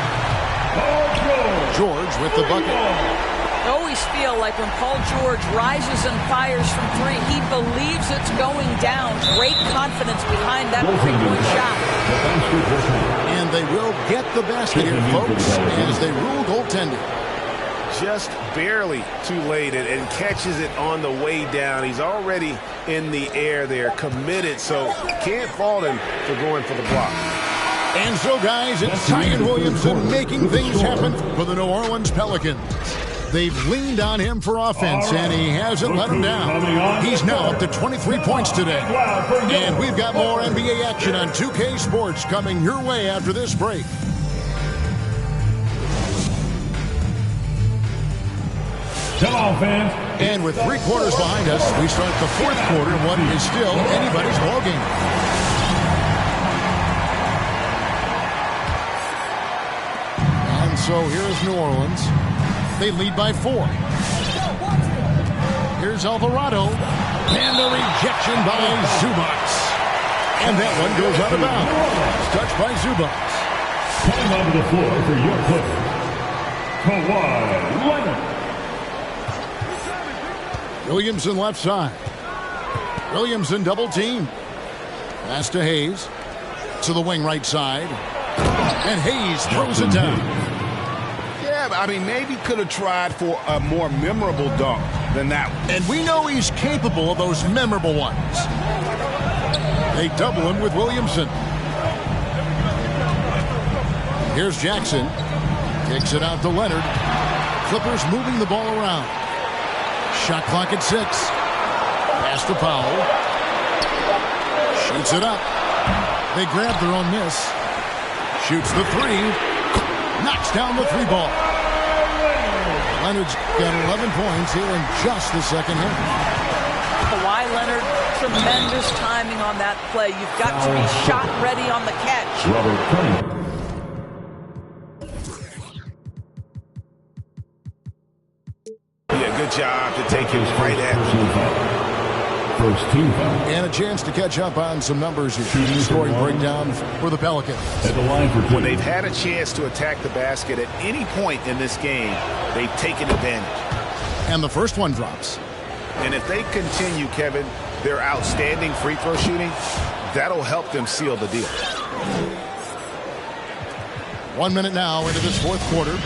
George with the bucket. I always feel like when Paul George rises and fires from 3, he believes it's going down. Great confidence behind that three-point shot. And they will get the basket here, folks, as they rule goaltending. Just barely too late and catches it on the way down. He's already in the air there, committed, so can't fault him for going for the block. And so, guys, it's Zion Williamson making things happen for the New Orleans Pelicans. They've leaned on him for offense, and he hasn't let him down. He's now up to 23 points today. And we've got more NBA action on 2K Sports coming your way after this break. Come on, fans. And with 3 quarters behind us, we start the 4th quarter in what is still anybody's ballgame. And so here's New Orleans. They lead by 4. Here's Alvarado. And the rejection by Zubac. And that one goes out of bounds. Touched by Zubac. Coming onto the floor for your Clippers, Kawhi Leonard. Williamson left side. Williamson double team. Pass to Hayes. To the wing right side. And Hayes throws it down. Yeah, I mean, maybe could have tried for a more memorable dunk than that one. And we know he's capable of those memorable ones. They double him with Williamson. Here's Jackson. Kicks it out to Leonard. Clippers moving the ball around. Shot clock at 6. Pass to Powell. Shoots it up. They grab their own miss. Shoots the 3. Knocks down the 3 ball. Leonard's got 11 points here in just the second half. Kawhi Leonard, tremendous timing on that play. You've got to be shot ready on the catch. Robert Cunningham. Yeah, good job to take him right at him. First team foul. And a chance to catch up on some numbers here. Scoring breakdown for the Pelicans. At the line for two. When they've had a chance to attack the basket at any point in this game, they've taken advantage. And the first one drops. And if they continue, Kevin, their outstanding free throw shooting, that'll help them seal the deal. 1 minute now into this fourth quarter.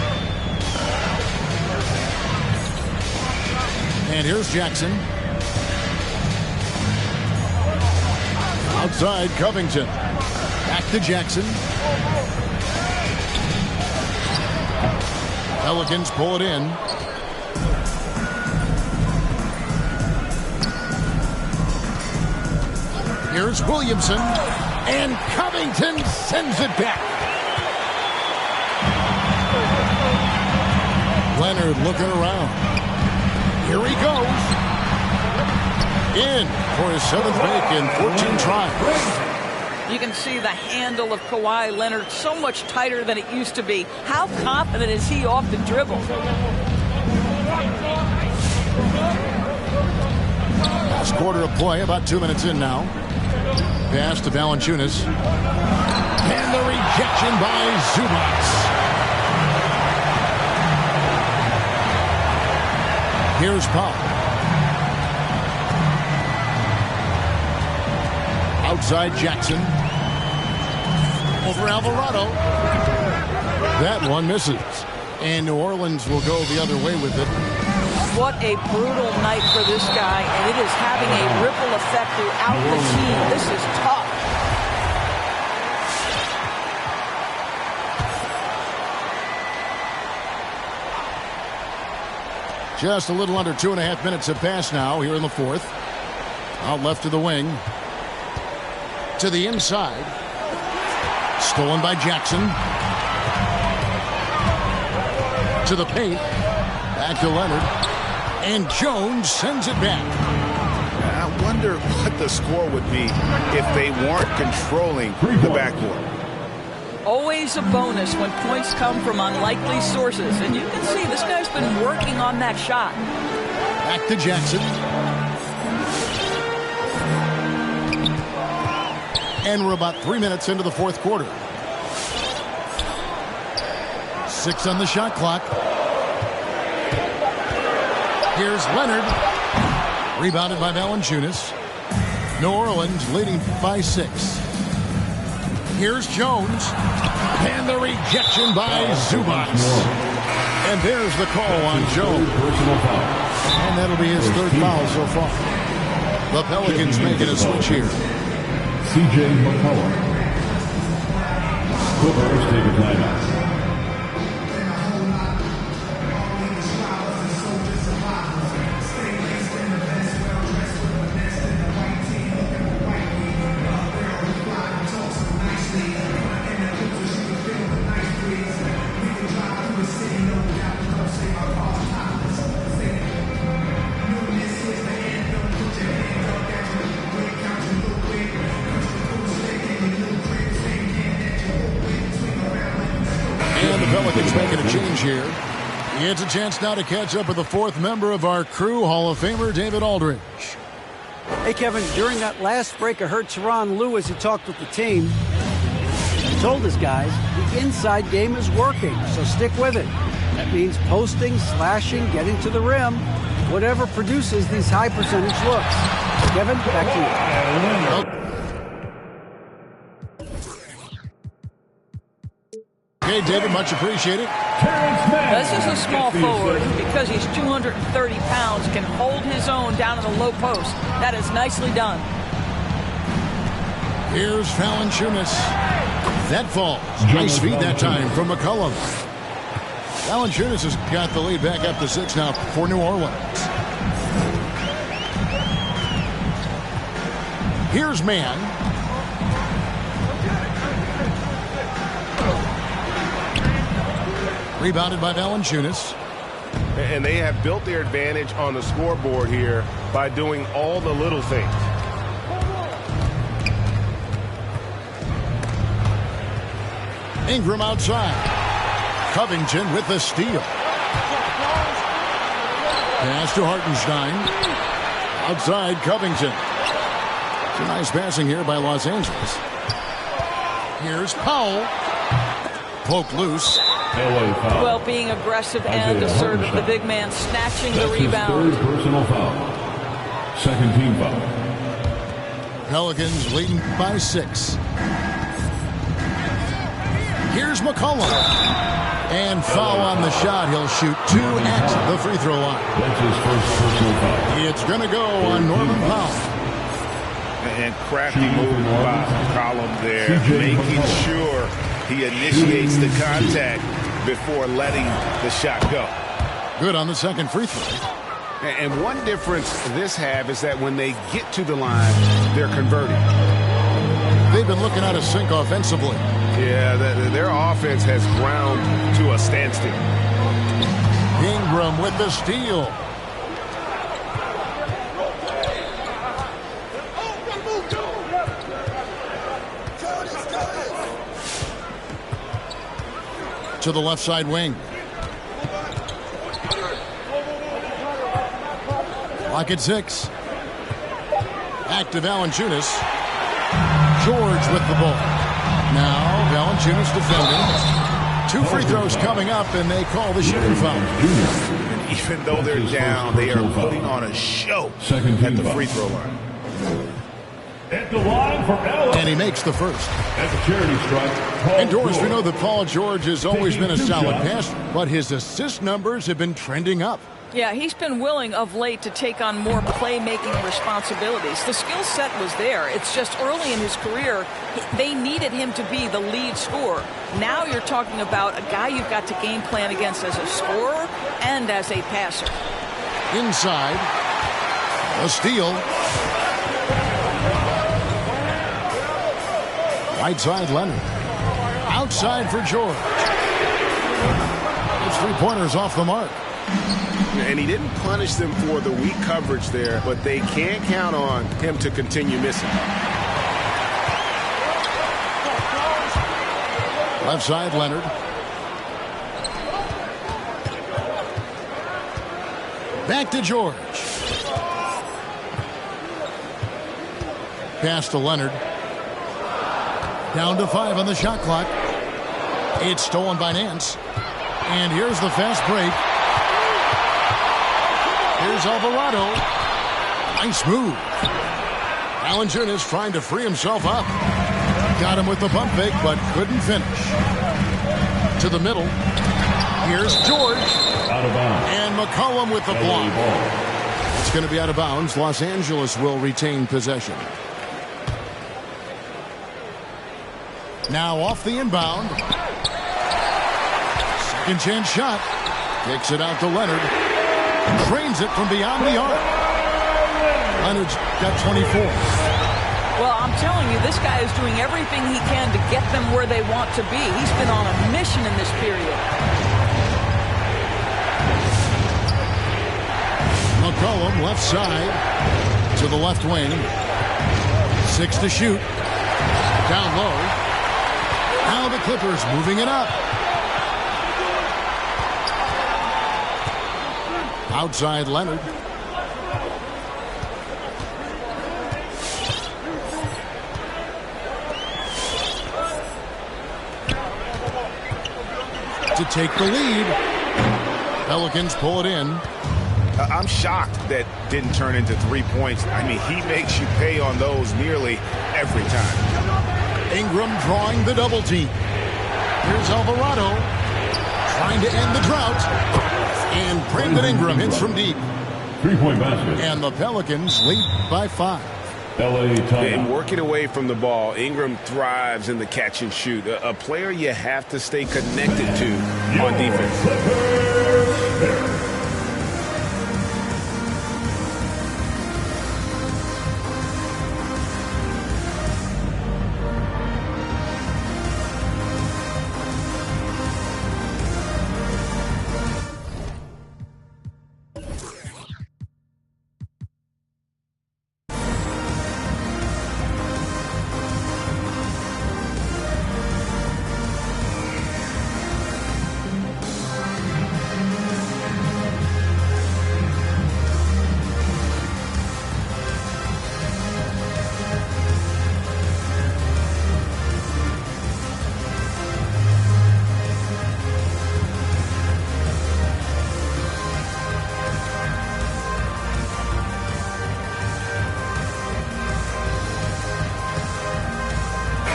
And here's Jackson. Outside Covington. Back to Jackson. Pelicans pull it in. Here's Williamson. And Covington sends it back. Leonard looking around. Here he goes. In for his 7th make in 14 tries. You can see the handle of Kawhi Leonard so much tighter than it used to be. How confident is he off the dribble? Last quarter of play, about 2 minutes in now. Pass to Valanciunas. And the rejection by Zubac. Here's Pop. Outside Jackson. Over Alvarado. That one misses. And New Orleans will go the other way with it. What a brutal night for this guy, and it is having a ripple effect throughout the team. This is tough. Just a little under 2.5 minutes have passed now here in the fourth. Out left to the wing. To the inside. Stolen by Jackson. To the paint. Back to Leonard. And Jones sends it back. I wonder what the score would be if they weren't controlling the backcourt. Always a bonus when points come from unlikely sources. And you can see this guy's been working on that shot. Back to Jackson. And we're about 3 minutes into the fourth quarter. 6 on the shot clock. Here's Leonard. Rebounded by Valanciunas. New Orleans leading by 6. Here's Jones. And the rejection by Zubac. And there's the call on Jones. And that'll be his 3rd foul so far. The Pelicans making a switch here. C.J. McCollum. Clippers take a timeout. Pelicans making a change here. It's a chance now to catch up with the 4th member of our crew, Hall of Famer David Aldridge. Hey, Kevin, during that last break, I heard Tyronn Lue as he talked with the team. He told his guys the inside game is working, so stick with it. That means posting, slashing, getting to the rim, whatever produces these high percentage looks. Kevin, back to you. Okay, David, much appreciated. This is a small forward because he's 230 pounds, can hold his own down in the low post. That is nicely done. Here's Valanciunas. That falls. Nice feed that time from McCollum. Valanciunas has got the lead back up to 6 now for New Orleans. Here's Mann. Rebounded by Valanciunas. And they have built their advantage on the scoreboard here by doing all the little things. Ingram outside. Covington with the steal. Pass to Hartenstein. Outside Covington. Some nice passing here by Los Angeles. Here's Powell. Poke loose. Well, being aggressive and assertive. The big man snatching the rebound. Third personal foul. Second team foul. Pelicans leading by 6. Here's McCollum. And foul on the shot. He'll shoot 2 at the free throw line. That's his first personal foul. It's going to go on Norman Powell. And crafty move by McCollum there, making sure he initiates the contact before letting the shot go. Good on the second free throw. And one difference this have is that when they get to the line, they're converting. They've been looking out of sync offensively. Yeah, their offense has ground to a standstill. Ingram with the steal. To the left side wing. Lock at 6. Back to Valanciunas. George with the ball. Now Valanciunas defending. 2 free throws coming up, and they call the shooting foul. And even though they're down, they are putting on a show at the free throw line. At the line for LA. And he makes the first. At the charity stripe. And Doris, we know that Paul George has always been a solid passer, but his assist numbers have been trending up. Yeah, he's been willing of late to take on more playmaking responsibilities. The skill set was there. It's just early in his career, they needed him to be the lead scorer. Now you're talking about a guy you've got to game plan against as a scorer and as a passer. Inside, a steal. Right side, Leonard. Outside for George. His 3-pointers off the mark. And he didn't punish them for the weak coverage there, but they can't count on him to continue missing. Left side, Leonard. Back to George. Pass to Leonard. Down to 5 on the shot clock. It's stolen by Nance. And here's the fast break. Here's Alvarado. Nice move. Valanciunas trying to free himself up. Got him with the pump fake, but couldn't finish. To the middle. Here's George. Out of bounds. And McCollum with the block. It's going to be out of bounds. Los Angeles will retain possession. Now off the inbound. Second chance shot. Kicks it out to Leonard. Trains it from beyond the arc. Leonard's got 24. Well, I'm telling you, this guy is doing everything he can to get them where they want to be. He's been on a mission in this period. McCollum left side to the left wing. 6 to shoot. Down low. Now the Clippers moving it up. Outside Leonard. To take the lead. Pelicans pull it in. I'm shocked that didn't turn into 3 points. I mean, he makes you pay on those nearly every time. Ingram drawing the double team. Here's Alvarado trying to end the drought. And Brandon Ingram hits from deep. 3-point basket. And the Pelicans lead by 5. LA And timeout. working away from the ball, Ingram thrives in the catch and shoot. A player you have to stay connected to on defense. Clippers.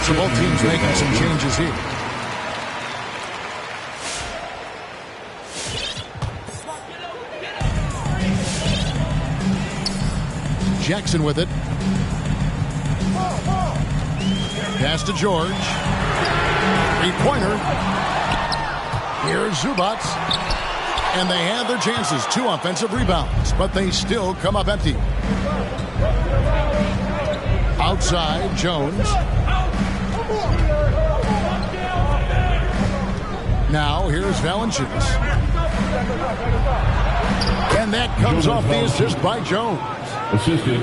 So both teams making some changes here. Jackson with it. Pass to George. Three-pointer. Here's Zubac. And they have their chances. 2 offensive rebounds, but they still come up empty. Outside, Jones. Now, here's Valanciunas. And that comes off the assist by Jones. Assisted.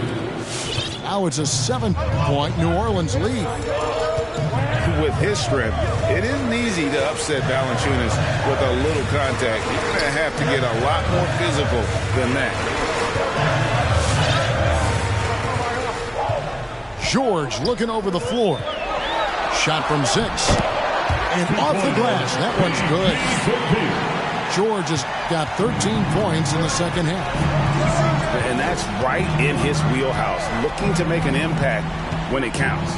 Now it's a 7-point New Orleans lead. With his strength, it isn't easy to upset Valanciunas with a little contact. You're going to have to get a lot more physical than that. George looking over the floor. Shot from 6. And off the glass. That one's good. George has got 13 points in the second half. And that's right in his wheelhouse, looking to make an impact when it counts.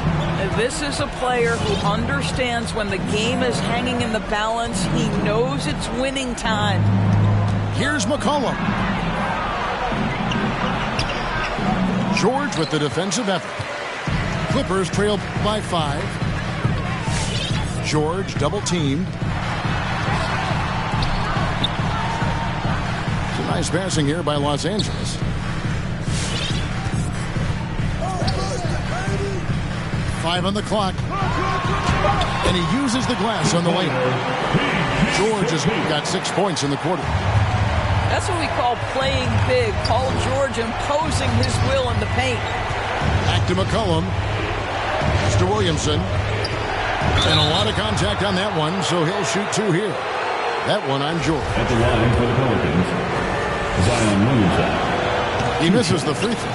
This is a player who understands when the game is hanging in the balance. He knows it's winning time. Here's McCollum. George with the defensive effort. Clippers trail by 5. George double teamed. Some nice passing here by Los Angeles. 5 on the clock. And he uses the glass on the layup. George has got 6 points in the quarter. That's what we call playing big. Paul George imposing his will in the paint. Back to McCollum. Mr. Williamson. And a lot of contact on that one, so he'll shoot 2 here. That one on George. At the line for the Pelicans, Zion Williamson. He misses the free throw.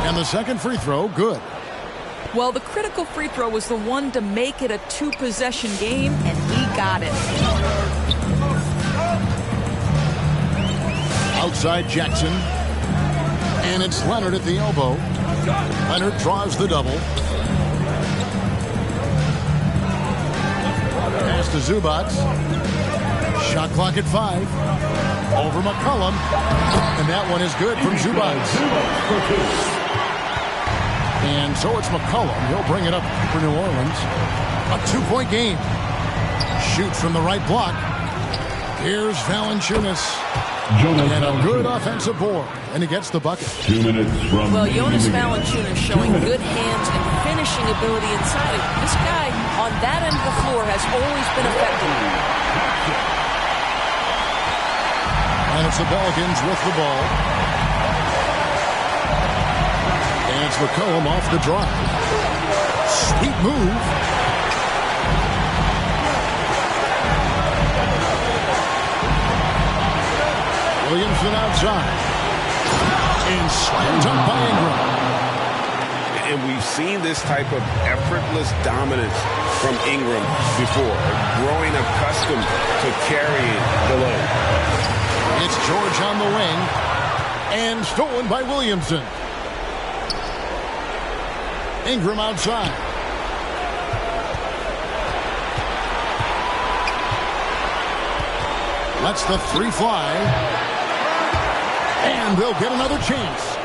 And the second free throw, good. Well, the critical free throw was the one to make it a 2-possession game, and he got it. Outside Jackson. And it's Leonard at the elbow. Leonard draws the double. Pass to Zubac. Shot clock at 5. Over McCollum. And that one is good from Zubac. And so it's McCollum. He'll bring it up for New Orleans. A 2-point game. Shoots from the right block. Here's Valanciunas. And a good offensive board. And he gets the bucket. 2 minutes from... Well, Jonas Valanciunas showing good hands and finishing ability inside. This guy on that end of the floor has always been effective. And it's the Pelicans with the ball. And it's McCollum off the drive. Sweet move. Williamson outside. And slammed up by Ingram. And we've seen this type of effortless dominance from Ingram before, growing accustomed to carrying the load. It's George on the wing. And stolen by Williamson. Ingram outside. Lets the 3 fly. And they'll get another chance.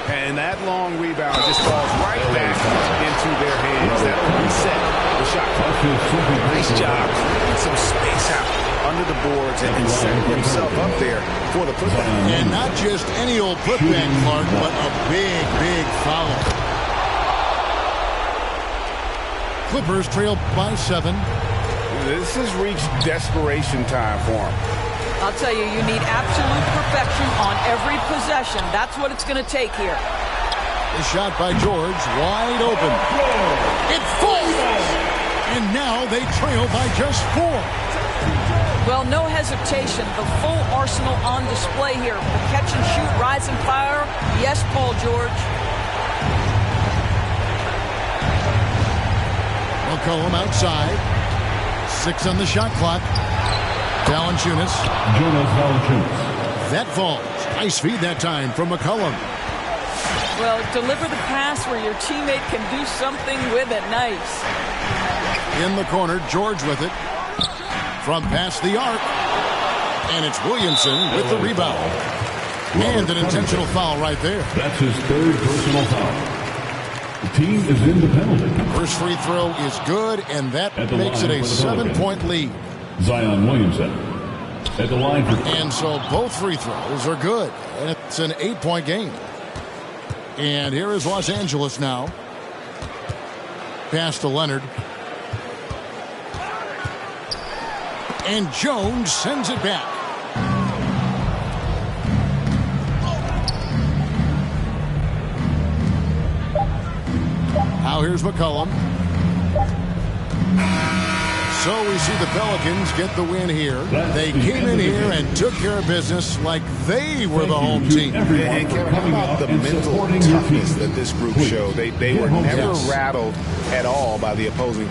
And that long rebound just falls right back into their hands. That'll reset the shot clock. Nice job clearing some space out under the boards and setting himself up there for the putback. And not just any old putback, Clark, but a big, big foul. Clippers trail by 7. This has reached desperation time for him. I'll tell you, you need absolute perfection on every possession. That's what it's going to take here. The shot by George, wide open. It falls! And now they trail by just 4. Well, no hesitation. The full arsenal on display here. The catch and shoot, rise and fire. Yes, Paul George. McCollum outside. 6 on the shot clock. Valanciunas. Jonas Valanciunas. That falls. Nice feed that time from McCollum. Well, deliver the pass where your teammate can do something with it. Nice. In the corner, George with it. From past the arc. And it's Williamson with the rebound. And an intentional foul right there. That's his third personal foul. The team is in the penalty. First free throw is good, and that makes it a 7-point lead. Zion Williamson at the line for... And so both free throws are good. And it's an 8-point game. And here is Los Angeles now. Pass to Leonard. And Jones sends it back. Now here's McCollum. So we see the Pelicans get the win here. They came in here and took care of business like they were the home team. And Kevin, how about the mental toughness that this group showed? They were never rattled at all by the opposing.